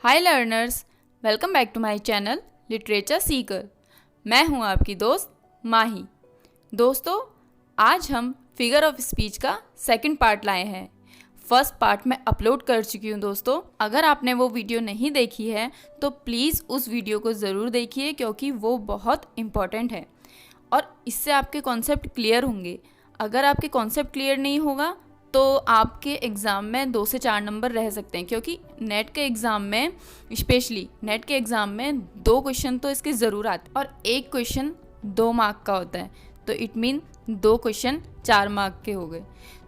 Hi learners, welcome back to my channel literature seeker. मैं हूं आपकी दोस्त माही। दोस्तों, आज हम फिगर ऑफ स्पीच का सेकंड पार्ट लाए हैं। फर्स्ट पार्ट मैं अपलोड कर चुकी हूं दोस्तों। अगर आपने वो वीडियो नहीं देखी है तो प्लीज़ उस वीडियो को ज़रूर देखिए, क्योंकि वो बहुत इम्पॉर्टेंट है और इससे आपके कॉन्सेप्ट क्लियर होंगे। अगर आपके कॉन्सेप्ट क्लियर नहीं होगा तो आपके एग्ज़ाम में 2 से 4 नंबर रह सकते हैं, क्योंकि नेट के एग्ज़ाम में, स्पेशली नेट के एग्ज़ाम में 2 क्वेश्चन तो इसके ज़रूर आते हैं और 1 क्वेश्चन 2 मार्क का होता है। तो इट मीन 2 क्वेश्चन 4 मार्क के हो गए।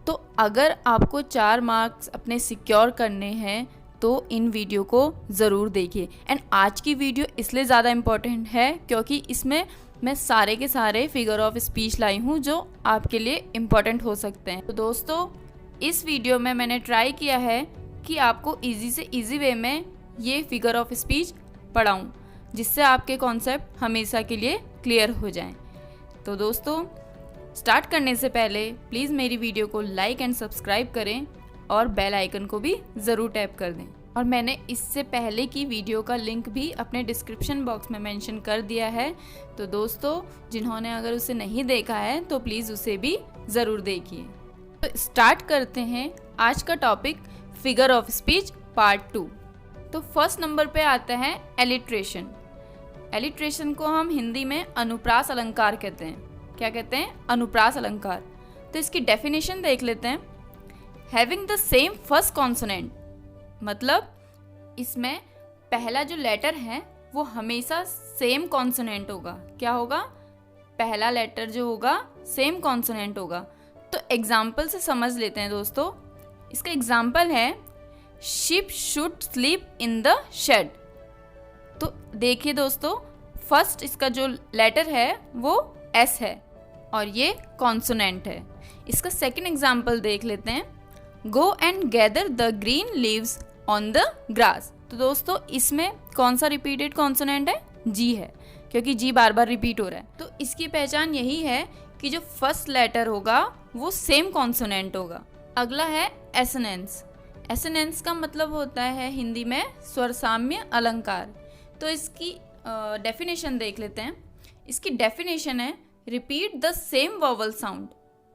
तो अगर आपको 4 मार्क्स अपने सिक्योर करने हैं तो इन वीडियो को ज़रूर देखिए। एंड आज की वीडियो इसलिए ज़्यादा इम्पॉर्टेंट है क्योंकि इसमें मैं सारे के सारे फिगर ऑफ स्पीच लाई हूँ जो आपके लिए इम्पॉर्टेंट हो सकते हैं। तो दोस्तों, इस वीडियो में मैंने ट्राई किया है कि आपको इजी से इजी वे में ये फिगर ऑफ स्पीच पढ़ाऊँ, जिससे आपके कॉन्सेप्ट हमेशा के लिए क्लियर हो जाएं। तो दोस्तों, स्टार्ट करने से पहले प्लीज़ मेरी वीडियो को लाइक एंड सब्सक्राइब करें और बेल आइकन को भी ज़रूर टैप कर दें। और मैंने इससे पहले की वीडियो का लिंक भी अपने डिस्क्रिप्शन बॉक्स में मेंशन कर दिया है। तो दोस्तों, जिन्होंने अगर उसे नहीं देखा है तो प्लीज़ उसे भी ज़रूर देखिए। तो स्टार्ट करते हैं आज का topic, figure of speech part 2। तो फर्स्ट नंबर पे आता है एलिट्रेशन। एलिट्रेशन को हम हिंदी में अनुप्रास अलंकार कहते हैं। क्या कहते हैं? अनुप्रास अलंकार। तो इसकी डेफिनेशन देख लेते हैं। Having the same first consonant, मतलब इसमें पहला जो लेटर है वो हमेशा सेम कॉन्सोनेंट होगा। क्या होगा? पहला लेटर जो होगा सेम कॉन्सोनेंट होगा। तो एग्जाम्पल से समझ लेते हैं दोस्तों। इसका एग्जाम्पल है ship should sleep in the shed. तो देखिए दोस्तों, फर्स्ट इसका जो लेटर है वो एस है और ये कॉन्सोनेंट है। इसका सेकंड एग्जाम्पल देख लेते हैं। Go and gather the green leaves on the grass. तो दोस्तों, इसमें कौन सा रिपीटेड कॉन्सोनेंट है? जी है, क्योंकि जी बार बार रिपीट हो रहा है। तो इसकी पहचान यही है कि जो फर्स्ट लेटर होगा वो सेम कॉन्सोनेंट होगा। अगला है एसोनेंस। एसोनेंस का मतलब होता है हिंदी में स्वर साम्य अलंकार। तो इसकी डेफिनेशन देख लेते हैं। इसकी डेफिनेशन है repeat the same vowel sound,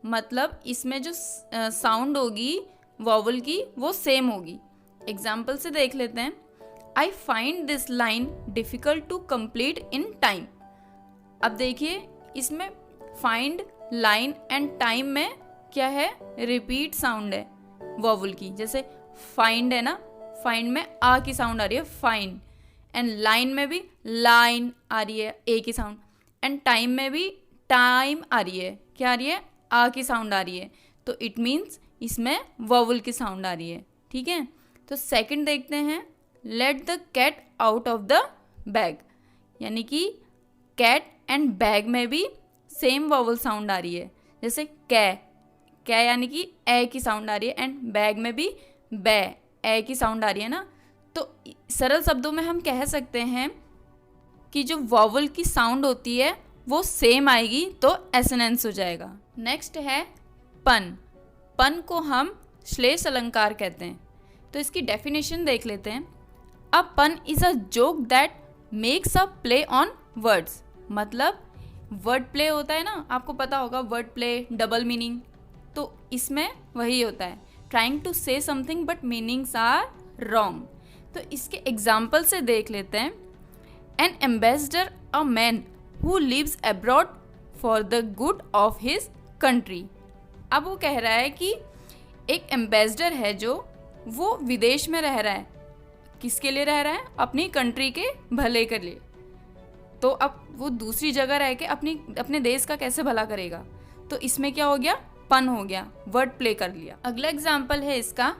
मतलब इसमें जो साउंड होगी वॉवल की वो सेम होगी। एग्जाम्पल से देख लेते हैं। I find this line difficult to complete in time. अब देखिए, इसमें फाइंड, लाइन एंड टाइम में क्या है? रिपीट साउंड है वॉवल की। जैसे फाइंड है ना, फाइंड में आ की साउंड आ रही है फाइंड, एंड लाइन में भी लाइन आ रही है ए की साउंड, एंड टाइम में भी टाइम आ रही है। क्या आ रही है? आ की साउंड आ रही है। तो इट मीन्स इसमें वॉवल की साउंड आ रही है। ठीक है। तो सेकंड देखते हैं, let the cat out of the bag. यानी कि कैट एंड बैग में भी सेम वॉवल साउंड आ रही है। जैसे कै यानी कि ए की साउंड आ रही है, एंड बैग में भी बै ए की साउंड आ रही है ना। तो सरल शब्दों में हम कह सकते हैं कि जो वॉवल की साउंड होती है वो सेम आएगी तो एसोनेंस हो जाएगा। नेक्स्ट है पन। पन को हम श्लेष अलंकार कहते हैं। तो इसकी डेफिनेशन देख लेते हैं। अ पन is a joke that makes a play on words. मतलब वर्ड प्ले होता है ना, आपको पता होगा वर्ड प्ले, डबल मीनिंग। तो इसमें वही होता है, trying to say something but meanings are wrong. तो इसके एग्जाम्पल से देख लेते हैं। An ambassador a man who lives abroad for the good of his country. अब वो कह रहा है कि एक एम्बेसडर है जो वो विदेश में रह रहा है। किसके लिए रह रहा है? अपनी कंट्री के भले के लिए। तो अब वो दूसरी जगह रह के अपने देश का कैसे भला करेगा? तो इसमें क्या हो गया? पन हो गया, वर्ड प्ले कर लिया। अगला एग्जाम्पल है इसका,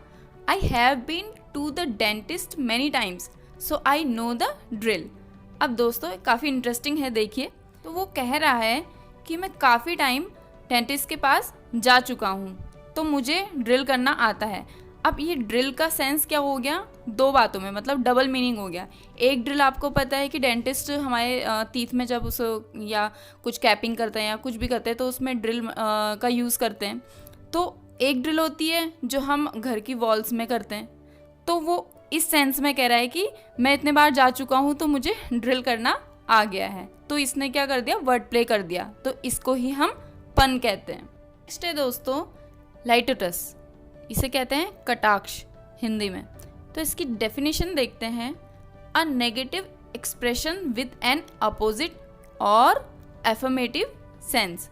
I have been to the dentist many times so I know the drill. अब दोस्तों, काफ़ी इंटरेस्टिंग है, देखिए। तो वो कह रहा है कि मैं काफ़ी टाइम डेंटिस्ट के पास जा चुका हूँ तो मुझे ड्रिल करना आता है। अब ये ड्रिल का सेंस क्या हो गया? 2 बातों में, मतलब डबल मीनिंग हो गया। एक ड्रिल आपको पता है कि डेंटिस्ट हमारे टीथ में जब उस या कुछ कैपिंग करते हैं या कुछ भी करते हैं तो उसमें ड्रिल का यूज़ करते हैं। तो एक ड्रिल होती है जो हम घर की वॉल्स में करते हैं, तो वो इस सेंस में कह रहा है कि मैं इतने बार जा चुका हूँ तो मुझे ड्रिल करना आ गया है। तो इसने क्या कर दिया, वर्ड प्ले कर दिया, तो इसको ही हम पन कहते हैं। नेक्स्ट है दोस्तों लाइटोटस, इसे कहते हैं कटाक्ष हिंदी में। तो इसकी डेफिनेशन देखते हैं, a negative expression with N opposite और एफर्मेटिव सेंस।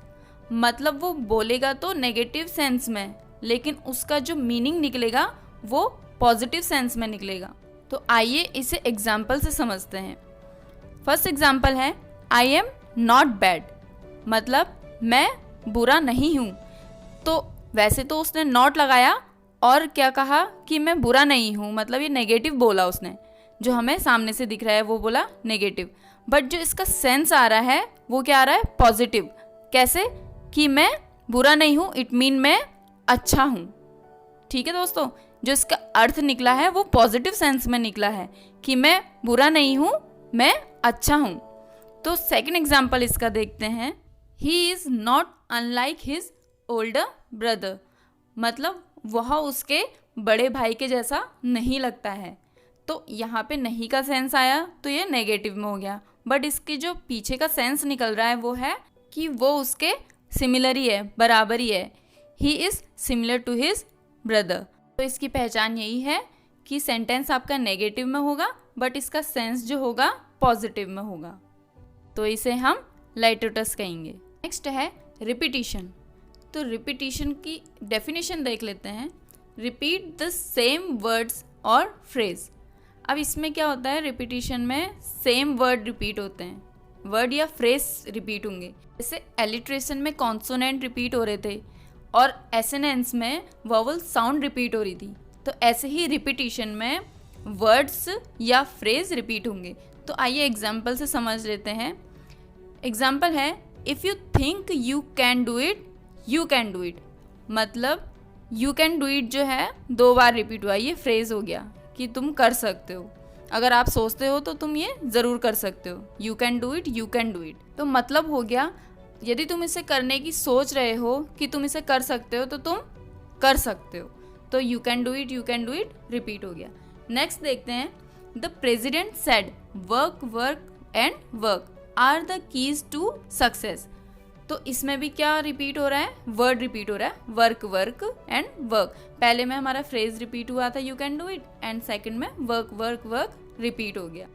मतलब वो बोलेगा तो नेगेटिव सेंस में, लेकिन उसका जो मीनिंग निकलेगा वो पॉजिटिव सेंस में निकलेगा। तो आइए इसे एग्जाम्पल से समझते हैं। फर्स्ट एग्जाम्पल है, आई एम नॉट बैड, मतलब मैं बुरा नहीं हूँ। तो वैसे तो उसने नॉट लगाया और क्या कहा कि मैं बुरा नहीं हूँ, मतलब ये नेगेटिव बोला उसने। जो हमें सामने से दिख रहा है वो बोला नेगेटिव, बट जो इसका सेंस आ रहा है वो क्या आ रहा है, पॉजिटिव। कैसे कि मैं बुरा नहीं हूँ, इट मीन मैं अच्छा हूँ। ठीक है दोस्तों, जो इसका अर्थ निकला है वो पॉजिटिव सेंस में निकला है कि मैं बुरा नहीं हूँ, मैं अच्छा हूँ। तो सेकंड एग्जाम्पल इसका देखते हैं, he is not unlike his older brother, मतलब वह उसके बड़े भाई के जैसा नहीं लगता है। तो यहाँ पे नहीं का सेंस आया तो ये नेगेटिव में हो गया, बट इसकी जो पीछे का सेंस निकल रहा है वो है कि वो उसके सिमिलर ही है, बराबर ही है। He is similar to his brother. तो इसकी पहचान यही है कि सेंटेंस आपका नेगेटिव में होगा बट इसका सेंस जो होगा पॉजिटिव में होगा, तो इसे हम लाइटोटस कहेंगे। नेक्स्ट है रिपीटिशन। तो रिपीटिशन की डेफिनेशन देख लेते हैं, रिपीट द सेम वर्ड्स और फ्रेज। अब इसमें क्या होता है, रिपीटिशन में सेम वर्ड रिपीट होते हैं, वर्ड या फ्रेज रिपीट होंगे। जैसे एलिट्रेशन में कॉन्सोनेंट रिपीट हो रहे थे और एसेनेंस में वोवल साउंड रिपीट हो रही थी, तो ऐसे ही रिपीटिशन में वर्ड्स या फ्रेज रिपीट होंगे। तो आइए एग्जाम्पल से समझ लेते हैं। एग्जाम्पल है, if you think you can do it, you can do it, मतलब यू कैन डू इट जो है 2 बार रिपीट हुआ, ये फ्रेज हो गया कि तुम कर सकते हो। अगर आप सोचते हो तो तुम ये ज़रूर कर सकते हो, you can do it, you can do it. तो मतलब हो गया, यदि तुम इसे करने की सोच रहे हो कि तुम इसे कर सकते हो तो तुम कर सकते हो। तो you can do it, you can do it repeat हो गया। नेक्स्ट देखते हैं, the president said work work and work are the keys to success. तो इसमें भी क्या रिपीट हो रहा है, वर्ड रिपीट हो रहा है, वर्क वर्क एंड वर्क। पहले में हमारा फ्रेज रिपीट हुआ था you can do it, and second में वर्क वर्क वर्क रिपीट हो गया।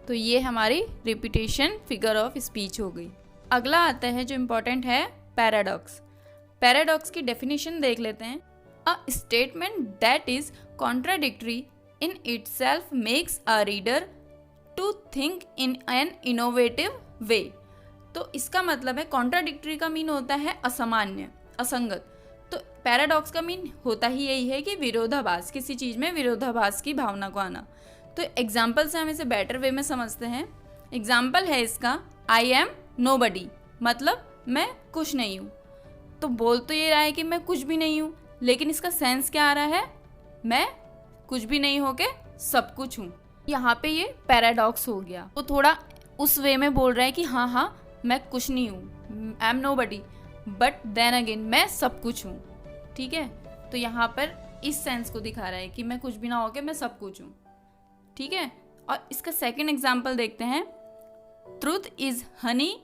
तो ये हमारी रिपीटेशन फिगर ऑफ स्पीच हो गई। अगला आता है जो इम्पोर्टेंट है, पैराडॉक्स। पैराडॉक्स की डेफिनेशन देख लेते हैं, a statement that is contradictory in itself makes a reader to think in an innovative way. तो इसका मतलब है, कॉन्ट्राडिक्टरी का मीन होता है असामान्य, असंगत। तो पैराडॉक्स का मीन होता ही यही है कि विरोधाभास, किसी चीज़ में विरोधाभास की भावना को आना। तो एग्जाम्पल से हम इसे बेटर वे में समझते हैं। एग्जाम्पल है इसका, आई एम नोबडी, मतलब मैं कुछ नहीं हूँ। तो बोल तो ये रहा है कि मैं कुछ भी नहीं हूँ, लेकिन इसका सेंस क्या आ रहा है, मैं कुछ भी नहीं होके सब कुछ हूँ। यहाँ पे ये पैराडॉक्स हो गया। तो थोड़ा उस वे में बोल रहा है कि हाँ हाँ मैं कुछ नहीं हूँ, I am nobody, but then again मैं सब कुछ हूँ। ठीक है, तो यहाँ पर इस सेंस को दिखा रहा है कि मैं कुछ भी ना होके मैं सब कुछ हूँ। ठीक है, और इसका सेकंड एग्जाम्पल देखते हैं, truth is Honey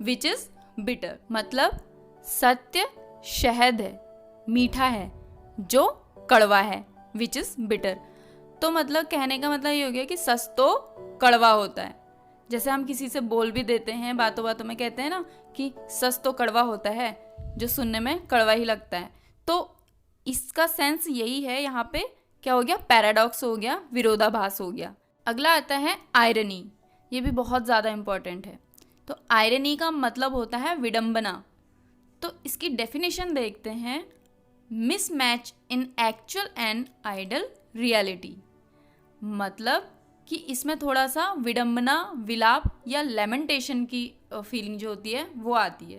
which is bitter, मतलब सत्य शहद है, मीठा है, जो कड़वा है, विच इज बिटर। तो मतलब कहने का मतलब ये हो गया कि सच तो कड़वा होता है। जैसे हम किसी से बोल भी देते हैं, बातों बातों में कहते हैं ना कि सच तो कड़वा होता है, जो सुनने में कड़वा ही लगता है। तो इसका सेंस यही है, यहाँ पे क्या हो गया, पैराडॉक्स हो गया, विरोधाभास हो गया। अगला आता है आयरनी। ये भी बहुत ज़्यादा इम्पॉर्टेंट है। तो आयरनी का मतलब होता है विडंबना। तो इसकी डेफिनेशन देखते हैं, mismatch in actual and idol reality, मतलब कि इसमें थोड़ा सा विडंबना, विलाप या लेमेंटेशन की फीलिंग जो होती है वो आती है।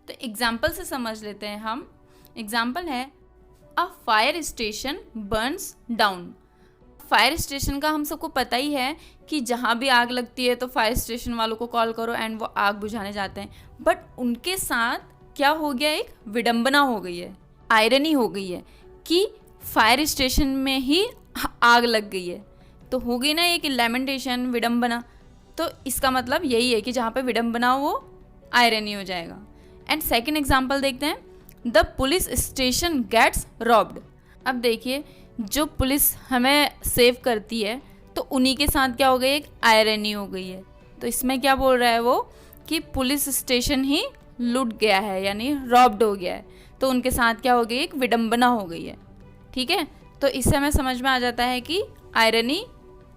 तो एग्जाम्पल से समझ लेते हैं हम। एग्जाम्पल है, a fire station Burns down. Fire station का हम सबको पता ही है कि जहाँ भी आग लगती है तो फायर स्टेशन वालों को कॉल करो एंड वो आग बुझाने जाते हैं। बट उनके साथ क्या हो गया, एक विडंबना हो गई है, आयरनी हो गई है कि फायर स्टेशन में ही आग लग गई है। तो हो गई ना एक लैमेंटेशन, विडम्बना। तो इसका मतलब यही है कि जहाँ पे विडम्बना हो वो आयरनी हो जाएगा। एंड सेकेंड एग्जाम्पल देखते हैं, the police station gets robbed. अब देखिए, जो पुलिस हमें सेव करती है तो उन्हीं के साथ क्या हो गई, एक आयरनी हो गई है। तो इसमें क्या बोल रहा है वो कि पुलिस स्टेशन ही लूट गया है, यानी रॉब्ड हो गया है। तो उनके साथ क्या हो गई, एक विडम्बना हो गई है। ठीक है, तो इससे हमें समझ में आ जाता है कि आयरनी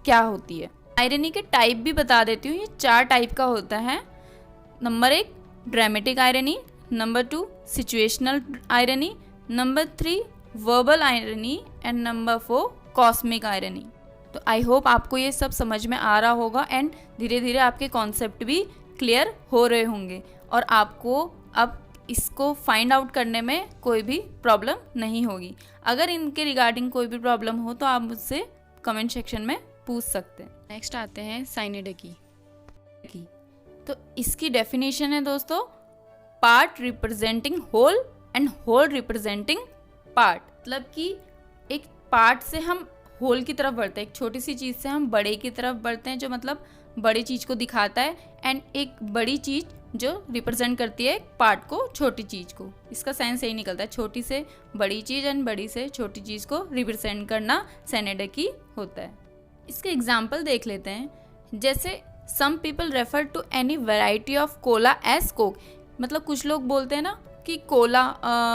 क्या होती है। आयरनी के टाइप भी बता देती हूँ, ये 4 टाइप का होता है। Number 1 dramatic irony, number 2 situational irony, number 3 verbal irony and number 4 cosmic irony. तो आई होप आपको ये सब समझ में आ रहा होगा एंड धीरे धीरे आपके कॉन्सेप्ट भी क्लियर हो रहे होंगे और आपको अब इसको फाइंड आउट करने में कोई भी प्रॉब्लम नहीं होगी। अगर इनके रिगार्डिंग कोई भी प्रॉब्लम हो तो आप मुझसे कमेंट सेक्शन में पूछ सकते हैं। नेक्स्ट आते हैं साइनेडकी की। तो इसकी डेफिनेशन है दोस्तों, part representing whole and whole representing part. मतलब कि एक पार्ट से हम होल की तरफ बढ़ते हैं, एक छोटी सी चीज़ से हम बड़े की तरफ बढ़ते हैं, जो मतलब बड़ी चीज़ को दिखाता है, एंड एक बड़ी चीज़ जो रिप्रेजेंट करती है एक पार्ट को, छोटी चीज़ को। इसका सेंस यही निकलता है, छोटी से बड़ी चीज़ एंड बड़ी से छोटी चीज़ को रिप्रेजेंट करना साइनेडकी होता है। इसके एग्जाम्पल देख लेते हैं, जैसे some people refer to any variety of cola as Coke. मतलब कुछ लोग बोलते हैं ना कि कोला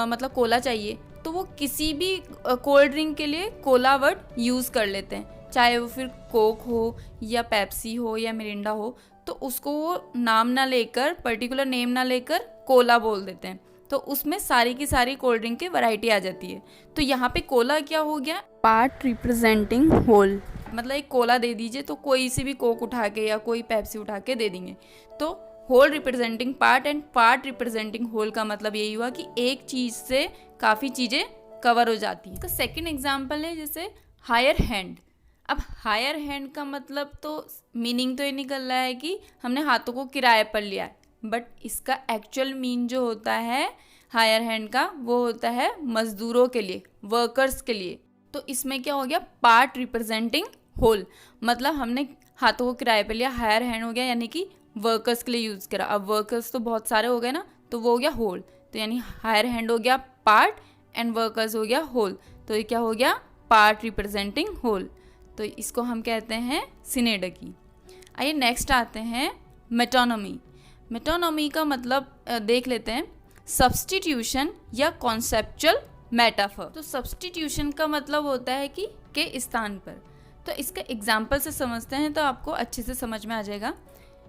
मतलब कोला चाहिए, तो वो किसी भी कोल्ड ड्रिंक के लिए कोला वर्ड यूज़ कर लेते हैं, चाहे वो फिर कोक हो या पेप्सी हो या मिरिंडा हो, तो उसको वो नाम ना लेकर, पर्टिकुलर नेम ना लेकर कोला बोल देते हैं। तो उसमें सारी की सारी कोल्ड ड्रिंक की वैरायटी आ जाती है। तो यहाँ पे कोला क्या हो गया, पार्ट रिप्रेजेंटिंग होल। मतलब एक कोला दे दीजिए तो कोई सी भी कोक उठा के या कोई पेप्सी उठा के दे देंगे। तो whole representing part and part representing whole का मतलब यही हुआ कि एक चीज़ से काफ़ी चीज़ें कवर हो जाती हैं। इसका सेकेंड एग्जाम्पल है जैसे हायर हैंड। अब हायर हैंड का मतलब तो मीनिंग तो ये निकल रहा है कि हमने हाथों को किराए पर लिया है, बट इसका एक्चुअल मीन जो होता है हायर हैंड का, वो होता है मजदूरों के लिए, वर्कर्स के लिए। तो इसमें क्या हो गया, पार्ट रिप्रेजेंटिंग होल। मतलब हमने हाथों को किराए पर लिया, हायर हैंड हो गया, यानी कि वर्कर्स के लिए यूज़ करा। अब वर्कर्स तो बहुत सारे हो गए ना, तो वो हो गया होल। तो यानी हायर हैंड हो गया पार्ट एंड वर्कर्स हो गया होल। तो ये क्या हो गया, पार्ट रिप्रेजेंटिंग होल। तो इसको हम कहते हैं सिनेडकी। आइए नेक्स्ट आते हैं मेटोनमी। मेटोनमी का मतलब देख लेते हैं, सब्स्टिट्यूशन या कॉन्सेप्चुअल मेटाफर। तो सब्स्टिट्यूशन का मतलब होता है कि के स्थान पर। तो इसका एग्जाम्पल से समझते हैं तो आपको अच्छे से समझ में आ जाएगा।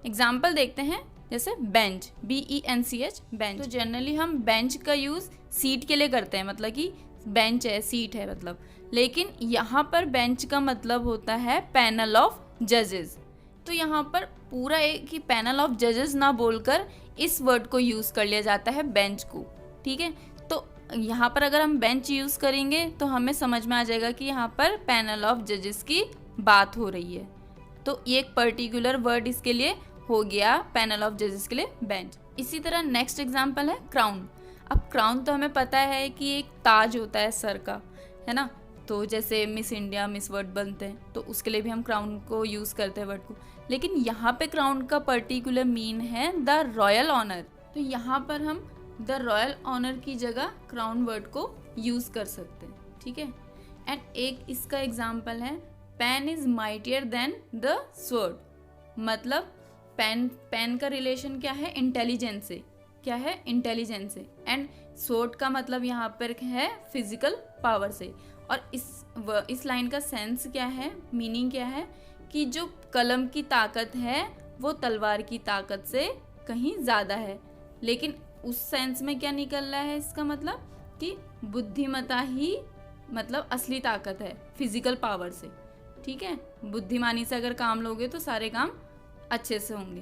एग्जाम्पल देखते हैं, जैसे बेंच, BENCH, बेंच। तो जनरली हम बेंच का यूज़ सीट के लिए करते हैं, मतलब कि बेंच है, सीट है मतलब। लेकिन यहाँ पर बेंच का मतलब होता है पैनल ऑफ जजेस। तो यहाँ पर पूरा एक ही पैनल ऑफ जजेस ना बोलकर इस वर्ड को यूज़ कर लिया जाता है बेंच को। ठीक है, तो यहाँ पर अगर हम बेंच यूज़ करेंगे तो हमें समझ में आ जाएगा कि यहाँ पर पैनल ऑफ जजेस की बात हो रही है। तो ये एक पर्टिकुलर वर्ड इसके लिए हो गया, पैनल ऑफ जजेस के लिए बेंच। इसी तरह नेक्स्ट एग्जाम्पल है क्राउन। अब क्राउन तो हमें पता है कि एक ताज होता है सर का, है ना। तो जैसे मिस इंडिया, मिस वर्ल्ड बनते हैं तो उसके लिए भी हम क्राउन को यूज़ करते हैं वर्ड को। लेकिन यहाँ पे क्राउन का पर्टिकुलर मीन है द रॉयल ऑनर। तो यहाँ पर हम द रॉयल ऑनर की जगह क्राउन वर्ड को यूज़ कर सकते हैं। ठीक है, एंड एक इसका एग्जाम्पल है pen is mightier than the sword. मतलब पेन का रिलेशन क्या है, इंटेलिजेंस से। क्या है, इंटेलिजेंस से। एंड स्वॉर्ड का मतलब यहाँ पर है फिजिकल पावर से। और इस लाइन का सेंस क्या है, मीनिंग क्या है कि जो कलम की ताकत है वो तलवार की ताकत से कहीं ज़्यादा है। लेकिन उस सेंस में क्या निकल रहा है, इसका मतलब कि बुद्धिमत्ता ही मतलब असली ताकत है फिजिकल पावर से। ठीक है, बुद्धिमानी से अगर काम लोगे तो सारे काम अच्छे से होंगे।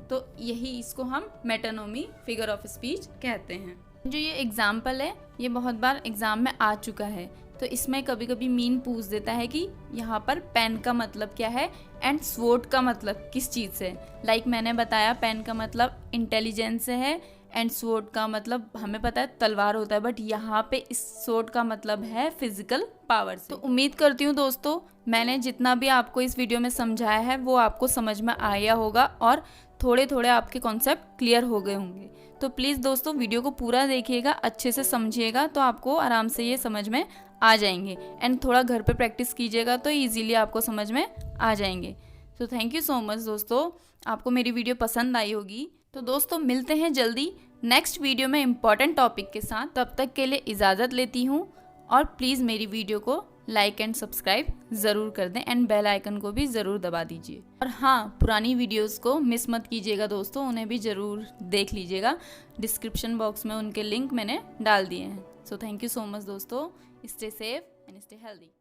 तो यही इसको हम मेटोनमी, फिगर ऑफ स्पीच कहते हैं। जो ये एग्जाम्पल है ये बहुत बार एग्जाम में आ चुका है। तो इसमें कभी कभी मीन पूछ देता है कि यहाँ पर पेन का मतलब क्या है एंड स्वॉर्ड का मतलब किस चीज़ से। लाइक मैंने बताया पेन का मतलब इंटेलिजेंस से है एंड स्वॉर्ड का मतलब हमें पता है तलवार होता है, बट यहाँ पे इस स्वॉर्ड का मतलब है फिजिकल पावर से। तो उम्मीद करती हूँ दोस्तों मैंने जितना भी आपको इस वीडियो में समझाया है वो आपको समझ में आया होगा और थोड़े थोड़े आपके कॉन्सेप्ट क्लियर हो गए होंगे। तो प्लीज़ दोस्तों वीडियो को पूरा देखिएगा, अच्छे से समझिएगा, तो आपको आराम से ये समझ में आ जाएंगे। एंड थोड़ा घर पे प्रैक्टिस कीजिएगा तो ईजिली आपको समझ में आ जाएंगे। तो थैंक यू सो मच दोस्तों, आपको मेरी वीडियो पसंद आई होगी। तो दोस्तों मिलते हैं जल्दी नेक्स्ट वीडियो में इम्पॉर्टेंट टॉपिक के साथ। तब तक के लिए इजाज़त लेती हूँ और प्लीज़ मेरी वीडियो को लाइक एंड सब्सक्राइब ज़रूर कर दें एंड बेल आइकन को भी ज़रूर दबा दीजिए। और हाँ, पुरानी वीडियोस को मिस मत कीजिएगा दोस्तों, उन्हें भी ज़रूर देख लीजिएगा। डिस्क्रिप्शन बॉक्स में उनके लिंक मैंने डाल दिए हैं। So thank you so much दोस्तों, stay safe and stay healthy.